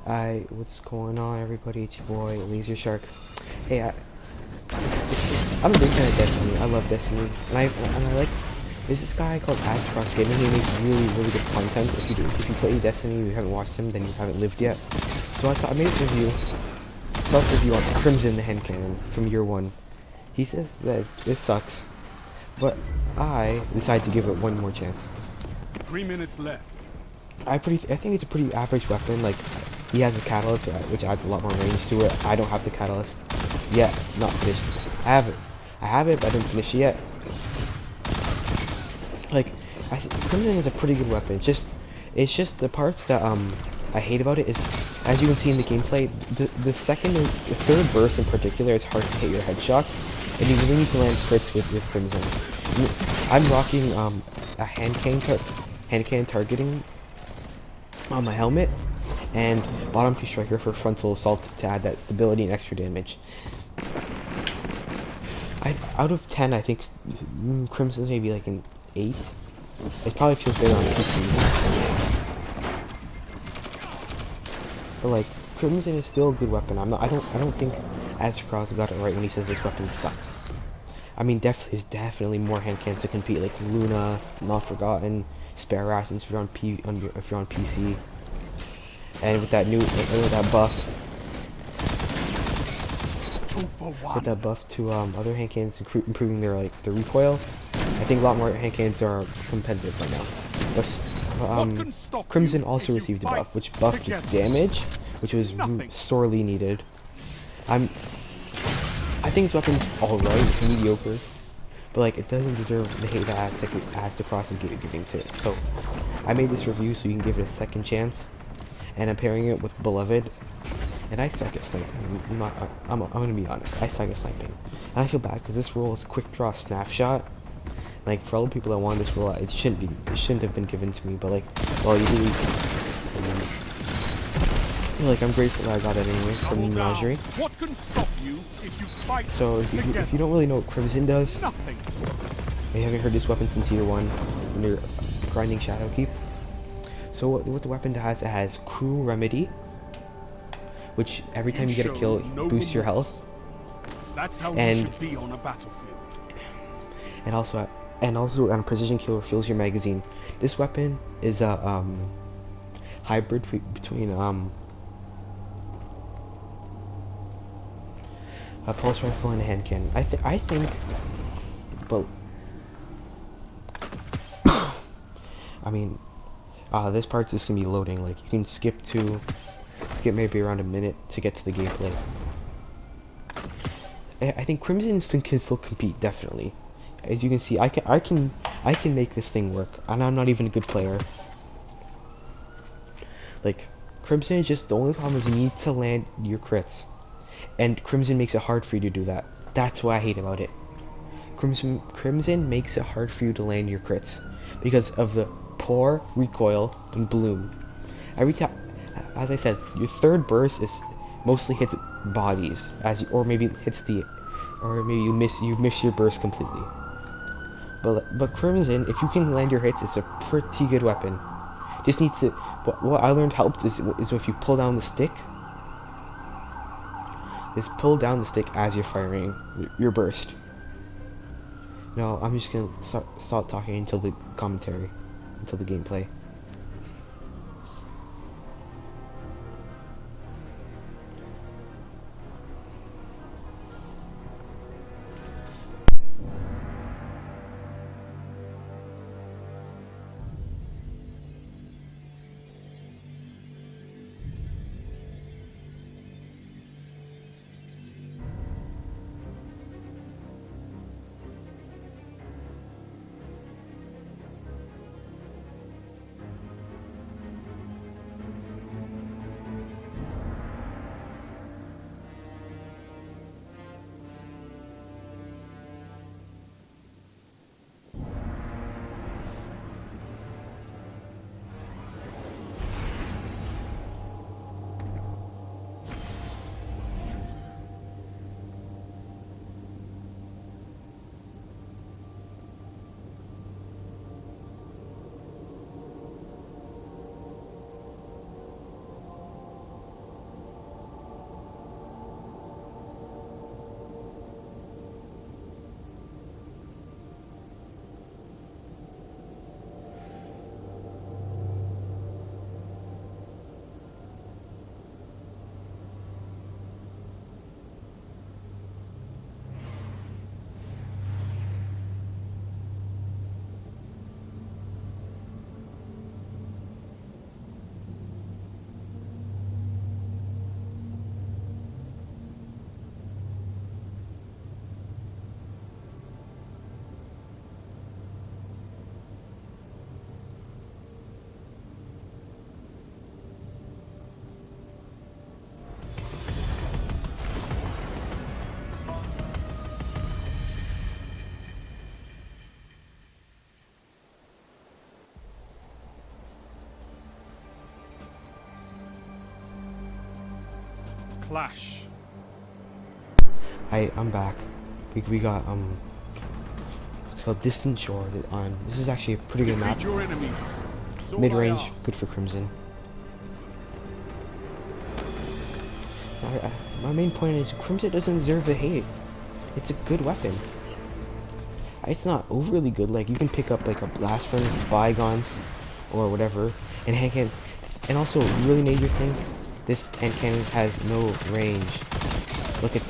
What's going on, everybody? It's your boy, Laser Shark. Hey, I'm a big fan of Destiny. I love Destiny, and I like. There's this guy called Cross Gaming. He makes really good content. If you play Destiny, and you haven't watched him, then you haven't lived yet. So I made this self-review on Crimson the Hand Cannon from year one. He says that this sucks, but I decided to give it one more chance. 3 minutes left. I think it's a pretty average weapon. Like, he has a catalyst, which adds a lot more range to it. I don't have the catalyst yet. Not finished. I have it, but I didn't finish it yet. Like, Crimson is a pretty good weapon. It's just the parts that I hate about it is, as you can see in the gameplay, the third burst in particular is hard to hit your headshots, and you really need to land crits with Crimson. I'm rocking a hand cannon targeting on my helmet, and bottom two striker for frontal assault to add that stability and extra damage. Out of 10, I think Crimson's maybe like an 8. It probably feels better on PC. But like, Crimson is still a good weapon. I don't think Cross got it right when he says this weapon sucks. I mean, there's definitely more hand cannons to compete, like Luna, Not Forgotten, Spare Rations if you're on PC, and with that buff to other hand cannons, improving their recoil. I think a lot more hand cannons are competitive right now. But Crimson also received a buff, which buffed its damage, which was sorely needed. I think this weapon's alright, it's mediocre, but like, it doesn't deserve the hate that Cross is giving to it. So I made this review so you can give it a second chance, and I'm pairing it with Beloved, and I suck at sniping. I'm gonna be honest, I suck at sniping, and I feel bad because this role is quick draw snapshot. Like, for all the people that want this role, it shouldn't have been given to me, but like, well, you do. Like, I'm grateful that I got it anyway from the Menagerie. What can stop you if you fight? So if you don't really know what Crimson does, Nothing. you haven't heard this weapon since year one when you're grinding Shadowkeep. So what the weapon does, it has Crew Remedy, which every time you get a kill, it boosts your health. That's how you should be on a battlefield. And also on Precision Kill refills your magazine. This weapon is a hybrid between a pulse rifle and a hand cannon. I think, but I mean, this part's just gonna be loading. Like, you can skip maybe around a minute to get to the gameplay. I think Crimson can still compete, definitely. As you can see, I can make this thing work, and I'm not even a good player. Like, Crimson is just, the only problem is you need to land your crits, and Crimson makes it hard for you to do that. That's what I hate about it. Crimson makes it hard for you to land your crits because of the poor recoil and bloom. Every time, as I said, your third burst mostly hits bodies, or maybe you miss your burst completely. But Crimson, if you can land your hits, it's a pretty good weapon. Just needs to. What I learned helps is if you pull down the stick. Just pull down the stick as you're firing your burst. No, I'm just gonna stop talking until the gameplay. clash. I'm back. We got it's called Distant Shore on. This is actually a pretty good map. Defeat your enemies. It's all I Mid-range, ask. good for Crimson. My main point is Crimson doesn't deserve the hate. It's a good weapon. It's not overly good. Like you can pick up like a blast furnace, bygones, or whatever, and hand cannon. And also, really major thing, this hand cannon has no range. Look at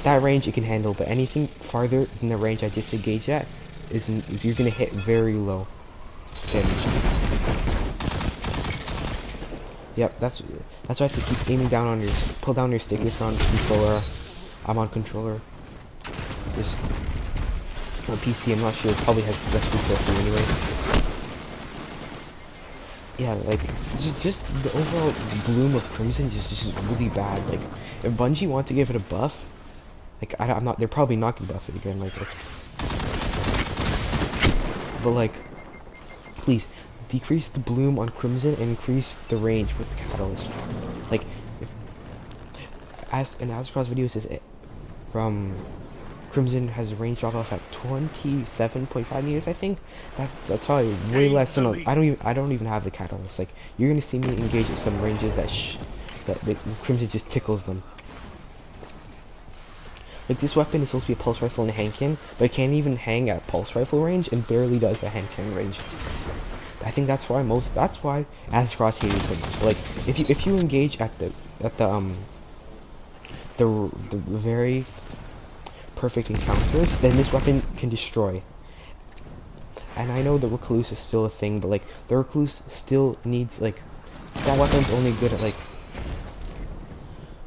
that range it can handle, but anything farther than the range I just engaged at is you're gonna hit very low damage. Yep, that's why I have to keep aiming down on pull down your stick if you're on controller. I'm on controller. Just on PC, I'm not sure. It probably has the best control for anyway. Yeah, like just the overall bloom of Crimson just really bad. Like if Bungie want to give it a buff, like I'm not. They're probably not gonna buff it again. Like this. But like, please decrease the bloom on Crimson and increase the range with the catalyst. Like, as an Ascross video says, from Crimson has a range drop off at 27.5 meters, I think. That's probably way less than I don't even have the catalyst. Like you're gonna see me engage at some ranges that Crimson just tickles them. Like this weapon is supposed to be a pulse rifle and a hand cannon, but it can't even hang at pulse rifle range and barely does a hand cannon range. I think that's why Ascross hated so much. Like if you engage at the very perfect encounters, then this weapon can destroy. And I know the Recluse is still a thing, but like the Recluse still needs like that weapon's only good at like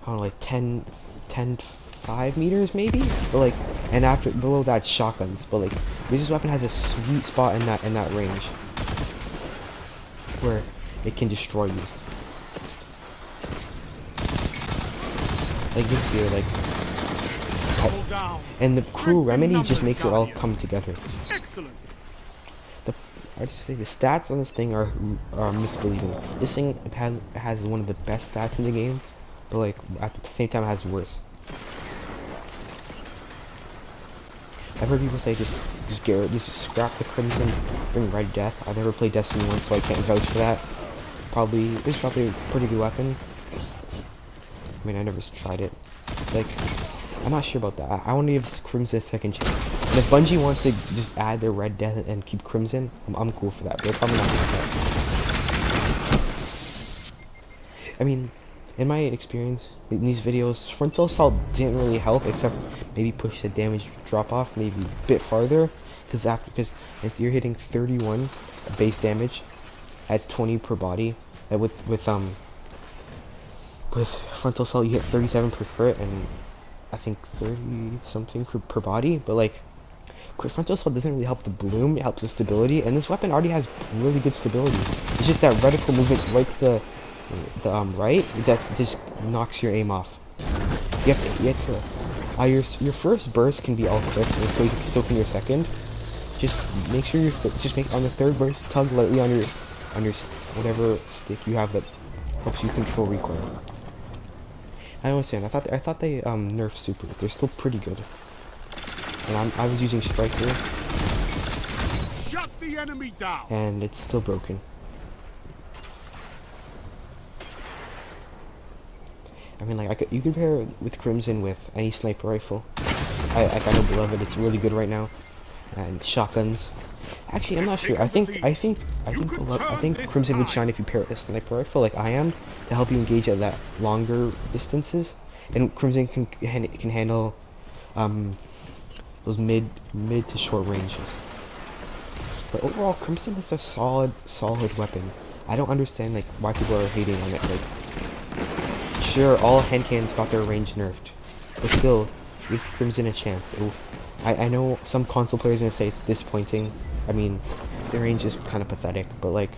I don't know, like 10 5 meters maybe, but like and after below that shotguns, but like this weapon has a sweet spot in that range where it can destroy you. Like this here, like and the cruel remedy just makes it all come together. Excellent. I just say the stats on this thing are misbelieving. This thing has one of the best stats in the game, but like at the same time it has worse. I've heard people say just scrap the Crimson, bring Red Death. I've never played Destiny 1, so I can't vouch for that. It's probably a pretty good weapon. I mean, I never tried it. Like, I'm not sure about that. I want to give Crimson a second chance. And if Bungie wants to just add their Red Death and keep Crimson, I'm cool for that. But they're probably not going to do that. I mean, in my experience in these videos, frontal assault didn't really help, except maybe push the damage drop off maybe a bit farther, because if you're hitting 31 base damage at 20 per body, with frontal assault you hit 37 per crit and I think 30 something per body, but like frontal assault doesn't really help the bloom, it helps the stability, and this weapon already has really good stability. It's just that reticle movement right to the right that just knocks your aim off. You have to your first burst can be all crits, and so can your second. Just make sure on the third burst tug lightly on your whatever stick you have that helps you control recoil. I don't understand. I thought they nerfed supers. They're still pretty good. And I was using Striker. Shut the enemy down. And it's still broken. I mean, like you compare it with Crimson with any sniper rifle. I don't love it. It's really good right now. And shotguns. Actually, I'm not sure. I think Crimson would shine if you pair it with a sniper rifle, like I am, to help you engage at that longer distances. And Crimson can handle those mid to short ranges. But overall, Crimson is a solid weapon. I don't understand like why people are hating on it. Like, sure, all hand cannons got their range nerfed, but still, give Crimson a chance. I know some console players are gonna say it's disappointing. I mean, the range is kind of pathetic, but like,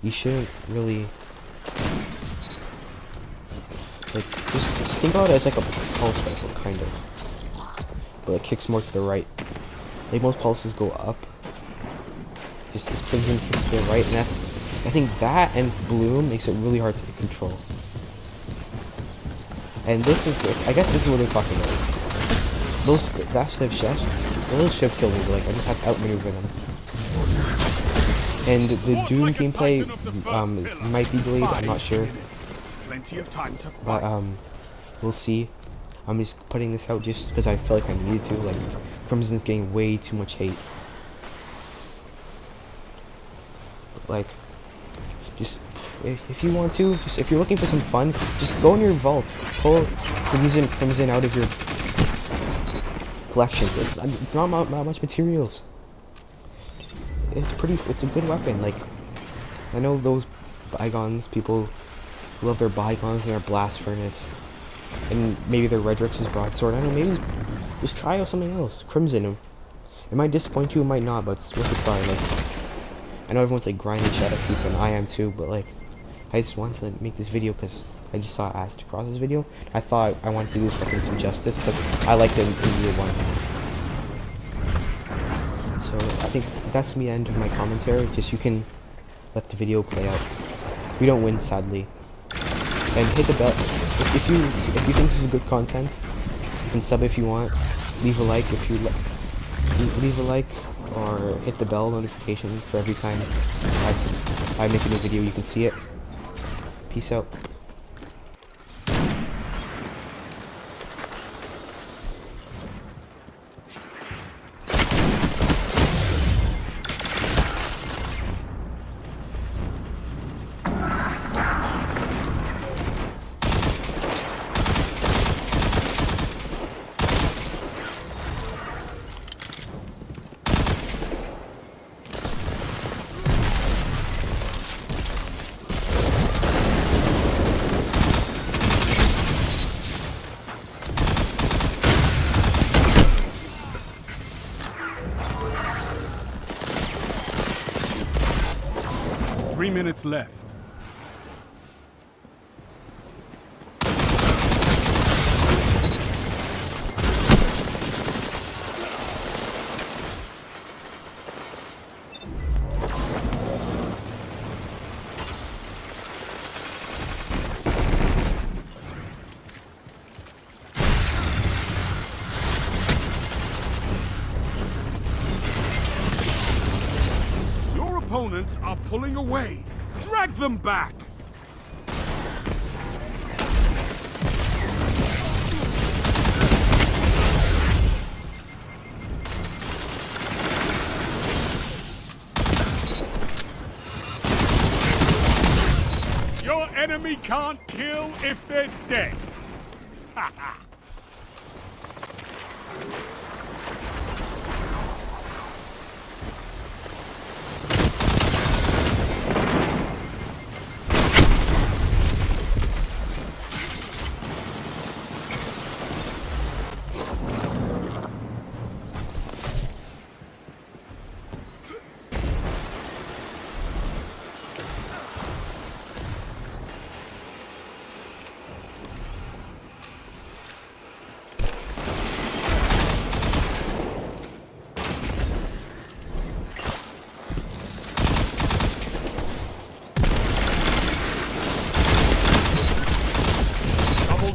you shouldn't really like just think about it as like a pulse rifle, kind of, but it kicks more to the right. Like most pulses go up. Just this Crimson kicks to the right, and I think that and bloom makes it really hard to control. And this is, I guess this is what they're talking about. That should have the little shiv killed me, but like I just have to outmaneuver them. And the Doom gameplay might be delayed, I'm not sure. Plenty of time to But fight. we'll see. I'm just putting this out just because I feel like I needed to. Like, Crimson's getting way too much hate. Like, just if you want to, just if you're looking for some fun, just go in your vault, pull Crimson out of your collection. It's not much materials. It's a good weapon. Like, I know those bygones people love their bygones and their blast furnace, and maybe their Redrix's broadsword. I don't know, maybe just try out something else. Crimson. It might disappoint you, it might not, but it's worth a try. Like, I know everyone's like grinding Shadowkeep, and I am too, but like, I just wanted to make this video because I just saw Asked Across this video. I thought I wanted to do this weapon some justice because I liked it in year 1. So I think that's the end of my commentary. Just you can let the video play out. We don't win, sadly. And hit the bell if you think this is good content. You can sub if you want. Leave a like if you leave a like, or hit the bell notification for every time I make a new video. You can see it. Peace out. Three minutes left. Your opponents are pulling away. Drag them back. Your enemy can't kill if they're dead. Ha ha.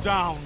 Down.